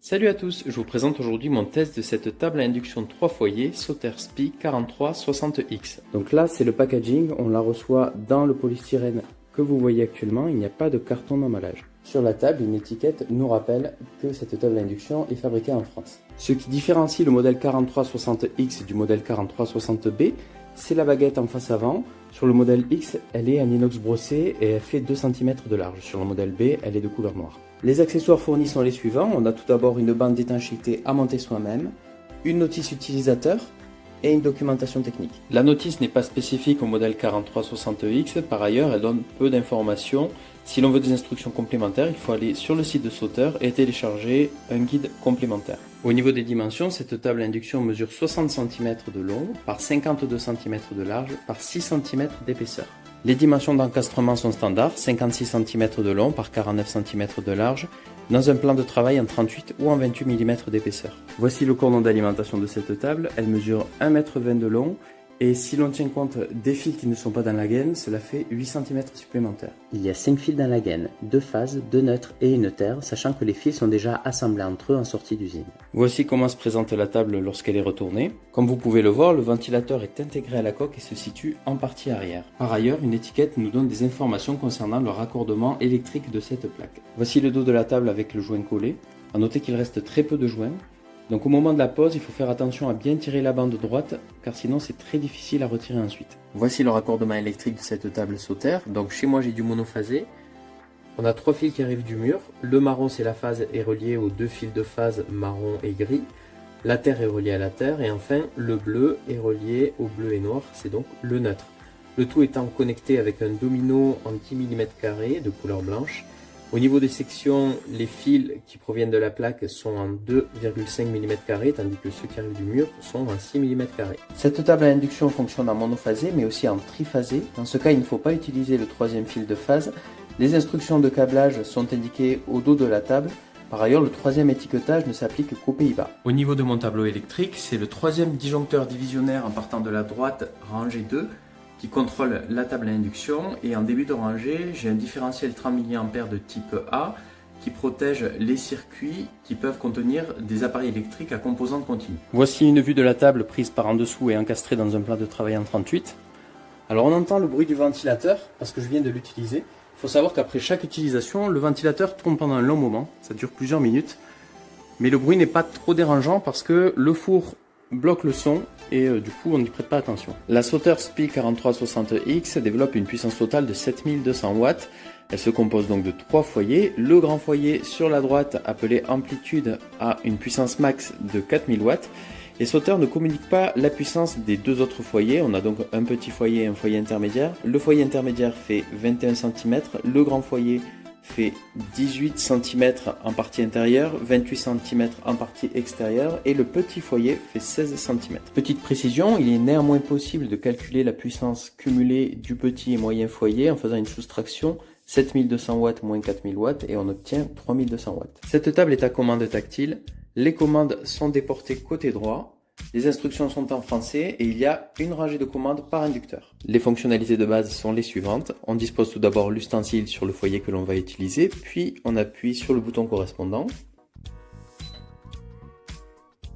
Salut à tous, je vous présente aujourd'hui mon test de cette table à induction 3 foyers Sauter SPI 4360X. Donc là c'est le packaging, on la reçoit dans le polystyrène que vous voyez actuellement, il n'y a pas de carton d'emballage. Sur la table, une étiquette nous rappelle que cette table à induction est fabriquée en France. Ce qui différencie le modèle 4360X du modèle 4360B, c'est la baguette en face avant. Sur le modèle X, elle est en inox brossé et elle fait 2 cm de large. Sur le modèle B, elle est de couleur noire. Les accessoires fournis sont les suivants. On a tout d'abord une bande d'étanchéité à monter soi-même, une notice utilisateur et une documentation technique. La notice n'est pas spécifique au modèle 4360X. Par ailleurs, elle donne peu d'informations. Si l'on veut des instructions complémentaires, il faut aller sur le site de Sauter et télécharger un guide complémentaire. Au niveau des dimensions, cette table à induction mesure 60 cm de long par 52 cm de large par 6 cm d'épaisseur. Les dimensions d'encastrement sont standards, 56 cm de long par 49 cm de large, dans un plan de travail en 38 ou en 28 mm d'épaisseur. Voici le cordon d'alimentation de cette table, elle mesure 1,20 m de long, et si l'on tient compte des fils qui ne sont pas dans la gaine, cela fait 8 cm supplémentaires. Il y a 5 fils dans la gaine, 2 phases, 2 neutres et une terre, sachant que les fils sont déjà assemblés entre eux en sortie d'usine. Voici comment se présente la table lorsqu'elle est retournée. Comme vous pouvez le voir, le ventilateur est intégré à la coque et se situe en partie arrière. Par ailleurs, une étiquette nous donne des informations concernant le raccordement électrique de cette plaque. Voici le dos de la table avec le joint collé. À noter qu'il reste très peu de joints. Donc au moment de la pose, il faut faire attention à bien tirer la bande droite, car sinon c'est très difficile à retirer ensuite. Voici le raccordement électrique de cette table Sauter. Donc chez moi j'ai du monophasé. On a 3 fils qui arrivent du mur. Le marron c'est la phase est relié aux 2 fils de phase marron et gris. La terre est reliée à la terre. Et enfin le bleu est relié au bleu et noir, c'est donc le neutre. Le tout étant connecté avec un domino en 10 mm² de couleur blanche. Au niveau des sections, les fils qui proviennent de la plaque sont en 2,5 mm², tandis que ceux qui arrivent du mur sont en 6 mm². Cette table à induction fonctionne en monophasé, mais aussi en triphasé. Dans ce cas, il ne faut pas utiliser le 3e fil de phase. Les instructions de câblage sont indiquées au dos de la table. Par ailleurs, le 3e étiquetage ne s'applique qu'aux Pays-Bas. Au niveau de mon tableau électrique, c'est le 3e disjoncteur divisionnaire en partant de la droite, rangée 2, qui contrôle la table à induction, et en début de rangée, j'ai un différentiel 30 mA de type A qui protège les circuits qui peuvent contenir des appareils électriques à composante continue. Voici une vue de la table prise par en dessous et encastrée dans un plan de travail en 38. Alors on entend le bruit du ventilateur parce que je viens de l'utiliser. Il faut savoir qu'après chaque utilisation, le ventilateur tourne pendant un long moment, ça dure plusieurs minutes. Mais le bruit n'est pas trop dérangeant parce que le four bloque le son et du coup on n'y prête pas attention. La Sauter SPI 4360X développe une puissance totale de 7200 watts. Elle se compose donc de 3 foyers. Le grand foyer sur la droite, appelé amplitude, a une puissance max de 4000 watts. Et Sauter ne communique pas la puissance des 2 autres foyers. On a donc un petit foyer et un foyer intermédiaire. Le foyer intermédiaire fait 21 cm, le grand foyer fait 18 cm en partie intérieure, 28 cm en partie extérieure et le petit foyer fait 16 cm. Petite précision, il est néanmoins possible de calculer la puissance cumulée du petit et moyen foyer en faisant une soustraction 7200 watts moins 4000 watts et on obtient 3200 watts. Cette table est à commande tactile, les commandes sont déportées côté droit. Les instructions sont en français et il y a une rangée de commandes par inducteur. Les fonctionnalités de base sont les suivantes. On dispose tout d'abord l'ustensile sur le foyer que l'on va utiliser, puis on appuie sur le bouton correspondant.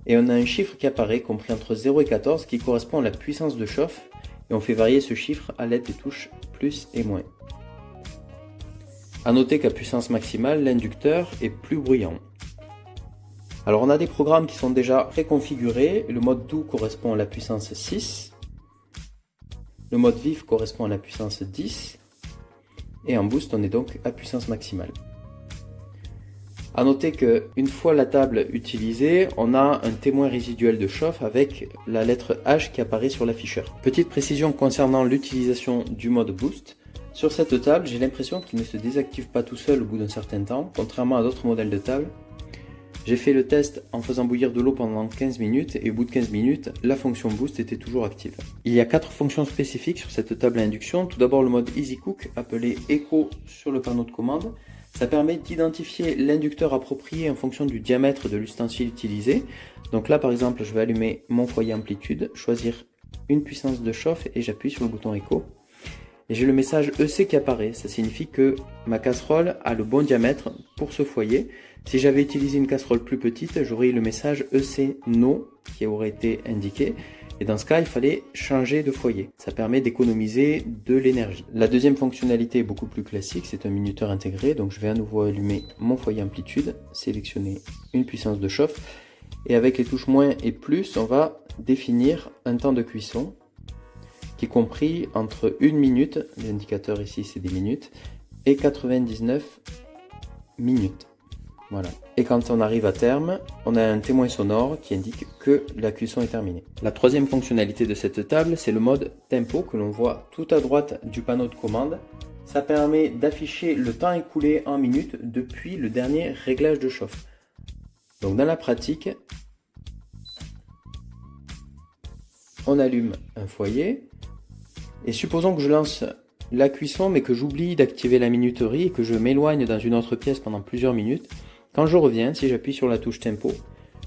Et on a un chiffre qui apparaît compris entre 0 et 14 qui correspond à la puissance de chauffe et on fait varier ce chiffre à l'aide des touches plus et moins. A noter qu'à puissance maximale, l'inducteur est plus bruyant. Alors on a des programmes qui sont déjà préconfigurés. Le mode doux correspond à la puissance 6. Le mode vif correspond à la puissance 10. Et en boost, on est donc à puissance maximale. A noter qu'une fois la table utilisée, on a un témoin résiduel de chauffe avec la lettre H qui apparaît sur l'afficheur. Petite précision concernant l'utilisation du mode boost. Sur cette table, j'ai l'impression qu'il ne se désactive pas tout seul au bout d'un certain temps, contrairement à d'autres modèles de table. J'ai fait le test en faisant bouillir de l'eau pendant 15 minutes et au bout de 15 minutes, la fonction boost était toujours active. Il y a 4 fonctions spécifiques sur cette table à induction. Tout d'abord le mode Easy Cook appelé Echo sur le panneau de commande. Ça permet d'identifier l'inducteur approprié en fonction du diamètre de l'ustensile utilisé. Donc là par exemple, je vais allumer mon foyer amplitude, choisir une puissance de chauffe et j'appuie sur le bouton Echo. Et j'ai le message EC qui apparaît, ça signifie que ma casserole a le bon diamètre pour ce foyer. Si j'avais utilisé une casserole plus petite, j'aurais eu le message EC NO qui aurait été indiqué. Et dans ce cas, il fallait changer de foyer. Ça permet d'économiser de l'énergie. La deuxième fonctionnalité est beaucoup plus classique, c'est un minuteur intégré. Donc je vais à nouveau allumer mon foyer amplitude, sélectionner une puissance de chauffe. Et avec les touches moins et plus, on va définir un temps de cuisson qui est compris entre 1 minute, l'indicateur ici c'est des minutes, et 99 minutes. Voilà. Et quand on arrive à terme, on a un témoin sonore qui indique que la cuisson est terminée. La troisième fonctionnalité de cette table, c'est le mode tempo que l'on voit tout à droite du panneau de commande. Ça permet d'afficher le temps écoulé en minutes depuis le dernier réglage de chauffe. Donc dans la pratique, on allume un foyer et supposons que je lance la cuisson mais que j'oublie d'activer la minuterie et que je m'éloigne dans une autre pièce pendant plusieurs minutes. Quand je reviens, si j'appuie sur la touche tempo,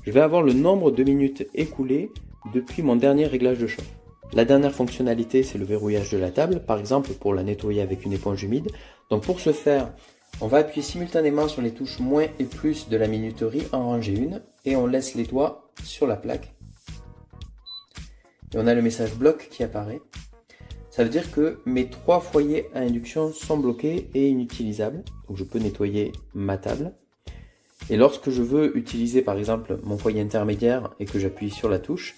je vais avoir le nombre de minutes écoulées depuis mon dernier réglage de chauffe. La dernière fonctionnalité, c'est le verrouillage de la table, par exemple pour la nettoyer avec une éponge humide. Donc pour ce faire, on va appuyer simultanément sur les touches moins et plus de la minuterie, en ranger une, et on laisse les doigts sur la plaque. Et on a le message bloc qui apparaît. Ça veut dire que mes 3 foyers à induction sont bloqués et inutilisables. Donc je peux nettoyer ma table. Et lorsque je veux utiliser par exemple mon foyer intermédiaire et que j'appuie sur la touche,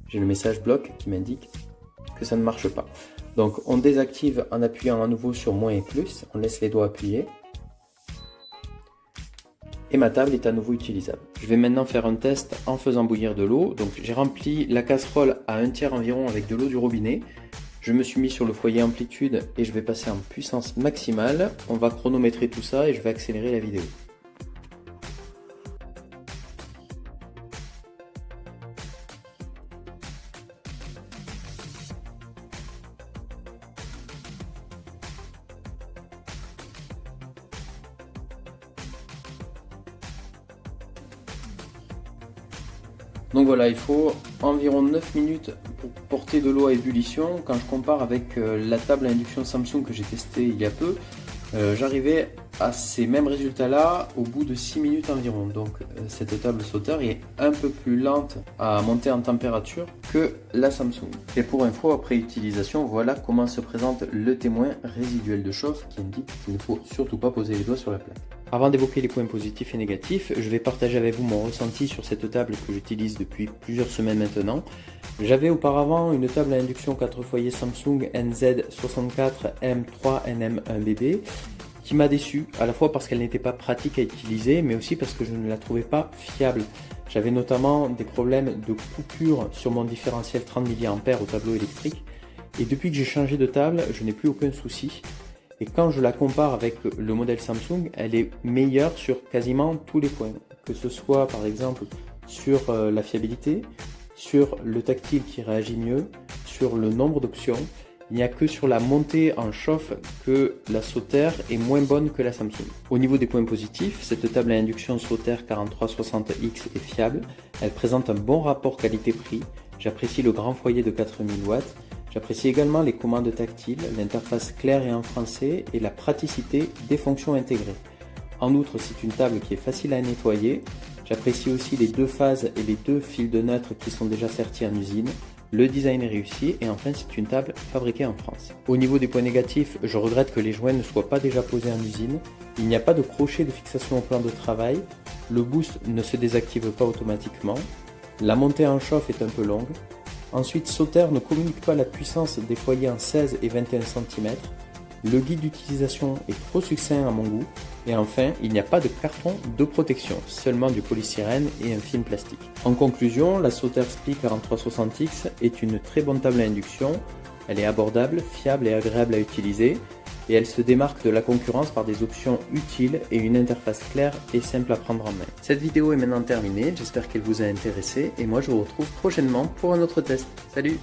j'ai le message bloc qui m'indique que ça ne marche pas. Donc on désactive en appuyant à nouveau sur moins et plus, on laisse les doigts appuyés. Et ma table est à nouveau utilisable. Je vais maintenant faire un test en faisant bouillir de l'eau. Donc j'ai rempli la casserole à 1/3 environ avec de l'eau du robinet. Je me suis mis sur le foyer amplitude et je vais passer en puissance maximale. On va chronométrer tout ça et je vais accélérer la vidéo. Donc voilà, il faut environ 9 minutes pour porter de l'eau à ébullition. Quand je compare avec la table à induction Samsung que j'ai testée il y a peu, j'arrivais à ces mêmes résultats là au bout de 6 minutes environ. Donc cette table sauteur est un peu plus lente à monter en température que la Samsung. Et pour info, après utilisation, voilà comment se présente le témoin résiduel de chauffe qui indique qu'il ne faut surtout pas poser les doigts sur la plaque. Avant d'évoquer les points positifs et négatifs, je vais partager avec vous mon ressenti sur cette table que j'utilise depuis plusieurs semaines maintenant. J'avais auparavant une table à induction 4 foyers Samsung NZ64M3NM1BB qui m'a déçu, à la fois parce qu'elle n'était pas pratique à utiliser, mais aussi parce que je ne la trouvais pas fiable. J'avais notamment des problèmes de coupure sur mon différentiel 30 mA au tableau électrique, et depuis que j'ai changé de table, je n'ai plus aucun souci. Et quand je la compare avec le modèle Samsung, elle est meilleure sur quasiment tous les points. Que ce soit par exemple sur la fiabilité, sur le tactile qui réagit mieux, sur le nombre d'options. Il n'y a que sur la montée en chauffe que la Sauter est moins bonne que la Samsung. Au niveau des points positifs, cette table à induction Sauter 4360X est fiable. Elle présente un bon rapport qualité-prix. J'apprécie le grand foyer de 4000 watts. J'apprécie également les commandes tactiles, l'interface claire et en français et la praticité des fonctions intégrées. En outre, c'est une table qui est facile à nettoyer. J'apprécie aussi les 2 phases et les 2 fils de neutre qui sont déjà sertis en usine. Le design est réussi et enfin c'est une table fabriquée en France. Au niveau des points négatifs, je regrette que les joints ne soient pas déjà posés en usine. Il n'y a pas de crochet de fixation au plan de travail. Le boost ne se désactive pas automatiquement. La montée en chauffe est un peu longue. Ensuite, Sauter ne communique pas la puissance des foyers en 16 et 21 cm. Le guide d'utilisation est trop succinct à mon goût. Et enfin, il n'y a pas de carton de protection, seulement du polystyrène et un film plastique. En conclusion, la Sauter SPI 4360X est une très bonne table à induction. Elle est abordable, fiable et agréable à utiliser. Et elle se démarque de la concurrence par des options utiles et une interface claire et simple à prendre en main. Cette vidéo est maintenant terminée, j'espère qu'elle vous a intéressé et moi je vous retrouve prochainement pour un autre test. Salut!